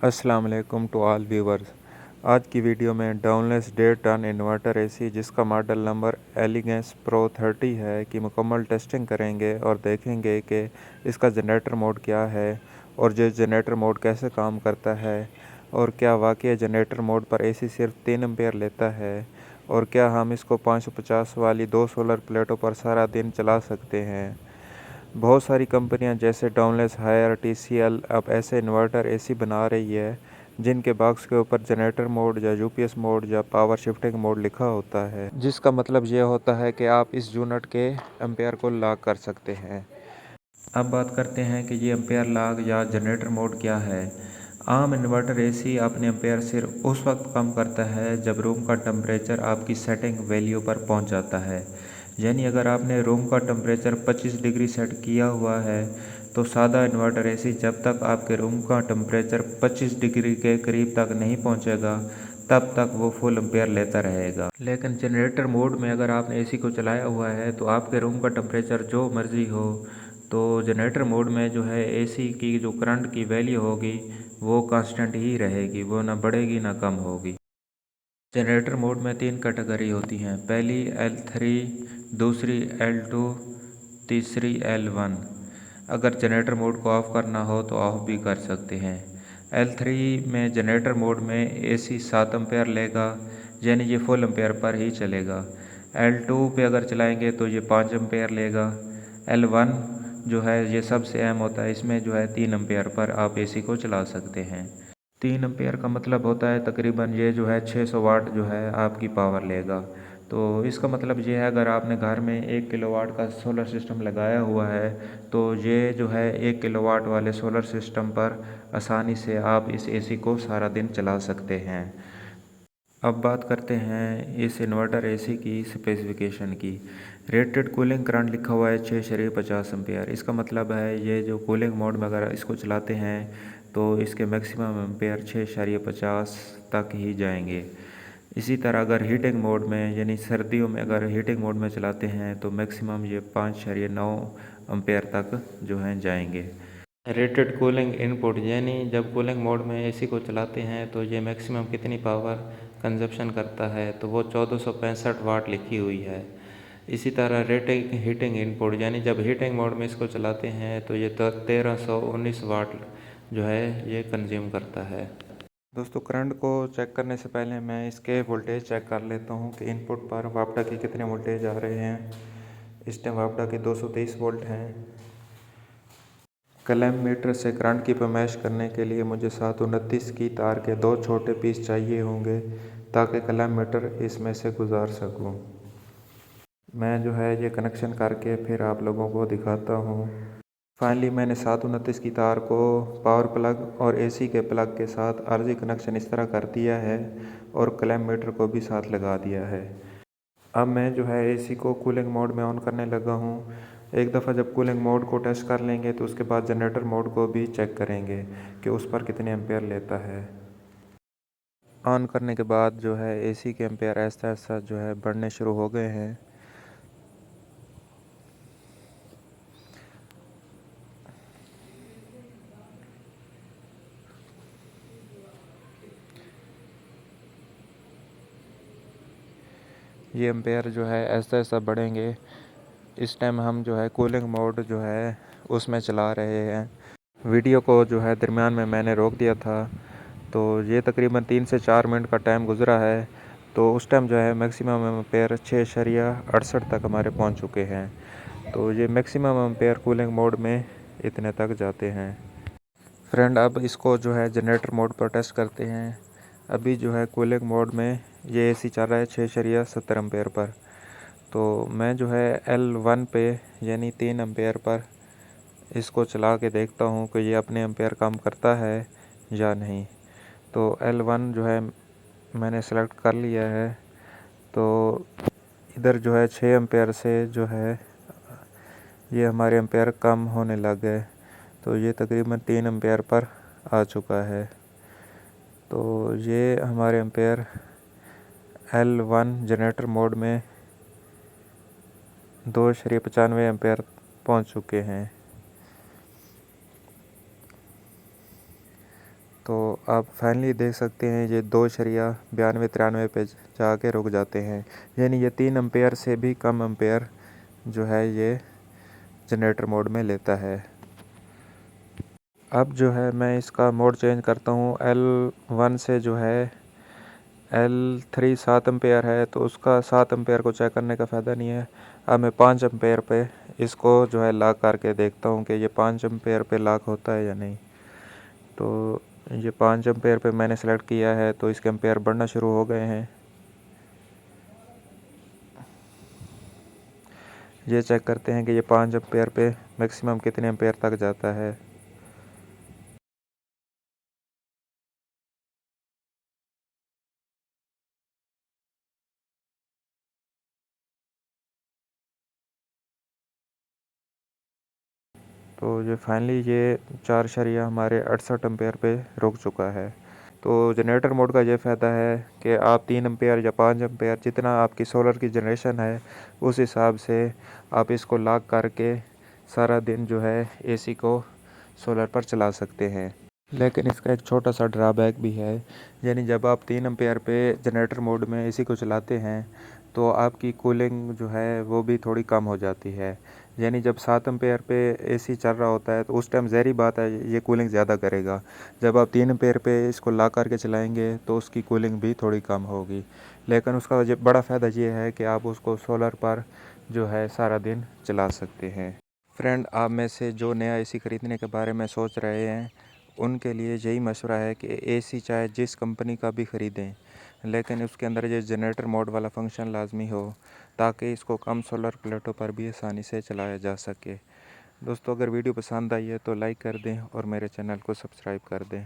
अस्सलाम वालेकुम to all viewers. आज की वीडियो में डाउनलेस 1.5 टन इन्वर्टर एसी जिसका मॉडल नंबर एलिगेंस प्रो 30 है की मुकम्मल टेस्टिंग करेंगे और देखेंगे कि इसका जनरेटर मोड क्या है और ये जनरेटर मोड कैसे काम करता है और क्या वाकई जनरेटर मोड पर एसी सिर्फ 3 एम्पेयर लेता है और क्या हम इसको 550 वाली 2 सोलर प्लेटों पर सारा दिन चला सकते हैं। बहुत सारी कंपनियां जैसे डाउनलेस हायर टीसीएल अब ऐसे इन्वर्टर एसी बना रही है जिनके बॉक्स के ऊपर जनरेटर मोड या यूपीएस मोड या पावर शिफ्टिंग मोड लिखा होता है, जिसका मतलब ये होता है कि आप इस यूनिट के एम्पेयर को लॉक कर सकते हैं। अब बात करते हैं कि ये एम्पेयर लॉक या जनरेटर मोड क्या है। आम इन्वर्टर एसी अपने एम्पेयर सिर्फ उस वक्त कम करता है जब रूम का टेम्परेचर आपकी सेटिंग वैल्यू पर पहुंच जाता है। यानी अगर आपने रूम का टेम्परेचर 25 डिग्री सेट किया हुआ है तो सादा इन्वर्टर एसी जब तक आपके रूम का टेम्परेचर 25 डिग्री के करीब तक नहीं पहुंचेगा तब तक वो फुल एम्पेयर लेता रहेगा। लेकिन जनरेटर मोड में अगर आपने एसी को चलाया हुआ है तो आपके रूम का टेम्परेचर जो मर्ज़ी हो, तो जनरेटर मोड में जो है एसी की जो करंट की वैल्यू होगी वो कांस्टेंट ही रहेगी, वो ना बढ़ेगी ना कम होगी। जनरेटर मोड में 3 कैटेगरी होती हैं। पहली L3, दूसरी L2, तीसरी L1। अगर जनरेटर मोड को ऑफ़ करना हो तो ऑफ़ भी कर सकते हैं। L3 में जनरेटर मोड में एसी 7 एम्पेयर लेगा, यानी ये फुल एम्पेयर पर ही चलेगा। L2 पे अगर चलाएंगे तो ये 5 एम्पेयर लेगा। L1 जो है ये सबसे अहम होता है, इसमें जो है 3 एम्पेयर पर आप एसी को चला सकते हैं। 3 एम्पेयर का मतलब होता है तकरीबन ये जो है 600 वाट जो है आपकी पावर लेगा। तो इसका मतलब ये है अगर आपने घर में 1 किलोवाट का सोलर सिस्टम लगाया हुआ है तो ये जो है 1 किलोवाट वाले सोलर सिस्टम पर आसानी से आप इस एसी को सारा दिन चला सकते हैं। अब बात करते हैं इस इन्वर्टर एसी की स्पेसिफिकेशन की। रेटेड कूलिंग करंट लिखा हुआ है 6.50 एम्पेयर। इसका मतलब है ये जो कूलिंग मोड में अगर इसको चलाते हैं तो इसके मैक्सिमम एम्पेयर 6.50 तक ही जाएंगे। इसी तरह अगर हीटिंग मोड में यानी सर्दियों में अगर हीटिंग मोड में चलाते हैं तो मैक्सिमम ये 5.9 एम्पेयर तक जो हैं जाएंगे। रेटेड कूलिंग इनपुट यानी जब कूलिंग मोड में एसी को चलाते हैं तो ये मैक्सिमम कितनी पावर कंजप्शन करता है, तो वो 1465 वाट लिखी हुई है। इसी तरह रेटिंग हीटिंग इनपुट यानी जब हीटिंग मोड में इसको चलाते हैं तो ये 1319 वाट जो है ये कंज्यूम करता है। दोस्तों, करंट को चेक करने से पहले मैं इसके वोल्टेज चेक कर लेता हूँ कि इनपुट पर वापडा के कितने वोल्टेज आ रहे हैं। इस टाइम वापडा के 223 वोल्ट हैं। क्लैम्प मीटर से करंट की पैमाइश करने के लिए मुझे 729 की तार के 2 छोटे पीस चाहिए होंगे ताकि क्लैम्प मीटर इसमें से गुजार सकूं। मैं जो है ये कनेक्शन करके फिर आप लोगों को दिखाता हूँ। फाइनली मैंने 729 की तार को पावर प्लग और एसी के प्लग के साथ आरजी कनेक्शन इस तरह कर दिया है और क्लैम्प मीटर को भी साथ लगा दिया है। अब मैं जो है एसी को कूलिंग मोड में ऑन करने लगा हूँ। एक दफ़ा जब कूलिंग मोड को टेस्ट कर लेंगे तो उसके बाद जनरेटर मोड को भी चेक करेंगे कि उस पर कितने एम्पेयर लेता है। ऑन करने के बाद जो है एसी के एम्पेयर ऐसा ऐसा जो है बढ़ने शुरू हो गए हैं। ये एम्पेयर जो है ऐसा ऐसा बढ़ेंगे। इस टाइम हम जो है कूलिंग मोड जो है उसमें चला रहे हैं। वीडियो को जो है दरमियान में मैंने रोक दिया था, तो ये तकरीबन 3 से 4 मिनट का टाइम गुज़रा है। तो उस टाइम जो है मैक्सिमम एम्पेयर 6.68 तक हमारे पहुंच चुके हैं। तो ये मैक्सिमम एम्पेयर कूलिंग मोड में इतने तक जाते हैं। फ्रेंड, अब इसको जो है जनरेटर मोड पर टेस्ट करते हैं। अभी जो है कूलिंग मोड में ये एसी चल रहा है 6.70 एम्पेयर पर। तो मैं जो है L1 पे यानी 3 एम्पेयर पर इसको चला के देखता हूँ कि ये अपने एम्पेयर कम करता है या नहीं। तो L1 जो है मैंने सेलेक्ट कर लिया है। तो इधर जो है 6 एम्पेयर से जो है ये हमारे एम्पेयर कम होने लग गए। तो ये तकरीबन 3 एम्पेयर पर आ चुका है। तो ये हमारे एम्पेयर L1 जनरेटर मोड में 2.95 एम्पेयर पहुंच चुके हैं। तो आप फाइनली देख सकते हैं ये 2.92-93 पे जाके रुक जाते हैं, यानी ये 3 एम्पेयर से भी कम एम्पेयर जो है ये जनरेटर मोड में लेता है। अब जो है मैं इसका मोड चेंज करता हूँ। L1 से जो है L3 7 एम्पेयर है, तो उसका 7 एम्पेयर को चेक करने का फ़ायदा नहीं है। अब मैं 5 एम्पेयर पे इसको जो है लॉक करके देखता हूँ कि ये 5 एम्पेयर पे लॉक होता है या नहीं। तो ये 5 एम्पेयर पे मैंने सेलेक्ट किया है, तो इसके एम्पेयर बढ़ना शुरू हो गए हैं। ये चेक करते हैं कि ये 5 एम्पेयर पे मैक्सिमम कितने एम्पेयर तक जाता है। तो ये फाइनली ये 4 हमारे 68 एम्पेयर पे रुक चुका है। तो जनरेटर मोड का ये फ़ायदा है कि आप 3 एम्पेयर या 5 एम्पेयर जितना आपकी सोलर की जनरेशन है उस हिसाब से आप इसको लॉक करके सारा दिन जो है एसी को सोलर पर चला सकते हैं। लेकिन इसका एक छोटा सा ड्रॉबैक भी है, यानी जब आप 3 एम्पेयर पे जनरेटर मोड में एसी को चलाते हैं तो आपकी कूलिंग जो है वो भी थोड़ी कम हो जाती है। यानी जब 7 एम्पेयर पे एसी चल रहा होता है तो उस टाइम ज़ाहिर बात है ये कूलिंग ज़्यादा करेगा। जब आप 3 एम्पेयर पे इसको ला करके चलाएंगे तो उसकी कूलिंग भी थोड़ी कम होगी। लेकिन उसका ये बड़ा फ़ायदा ये है कि आप उसको सोलर पर जो है सारा दिन चला सकते हैं। फ्रेंड, आप में से जो नया एसी ख़रीदने के बारे में सोच रहे हैं उनके लिए यही मशवरा है कि एसी चाहे जिस कंपनी का भी ख़रीदें, लेकिन उसके अंदर ये जनरेटर मोड वाला फंक्शन लाजमी हो, ताकि इसको कम सोलर प्लेटों पर भी आसानी से चलाया जा सके। दोस्तों, अगर वीडियो पसंद आई है तो लाइक कर दें और मेरे चैनल को सब्सक्राइब कर दें।